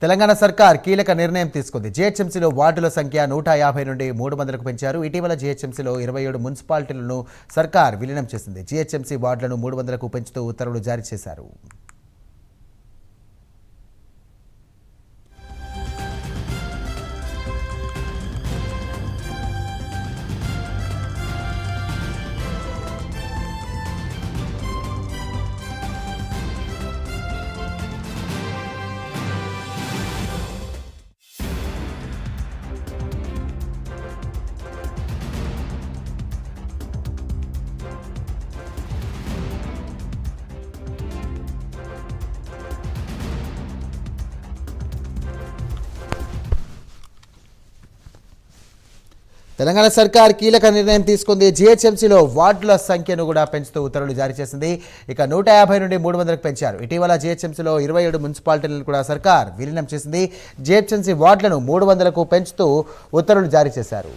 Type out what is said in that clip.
తెలంగాణ సర్కార్ కీలక నిర్ణయం తీసుకుంది. జీహెచ్ఎంసీలో వార్డుల సంఖ్య 150 నుండి 300కు పెంచారు. ఇటీవల జీహెచ్ఎంసీలో 27 మున్సిపాలిటీలను సర్కార్ విలీనం చేసింది. జీహెచ్ఎంసీ వార్డులను 300కు పెంచుతూ ఉత్తర్వులు జారీ చేశారు. తెలంగాణ సర్కార్ కీలక నిర్ణయం తీసుకుంది. జీహెచ్ఎంసీలో వార్డుల సంఖ్యను కూడా పెంచుతూ ఉత్తర్వులు జారీ చేసింది. ఇక 150 నుండి 300కు పెంచారు. ఇటీవల జీహెచ్ఎంసీలో 27 మున్సిపాలిటీలను కూడా సర్కార్ విలీనం చేసింది. జీహెచ్ఎంసీ వార్డులను 300కు పెంచుతూ ఉత్తర్వులు జారీ చేశారు.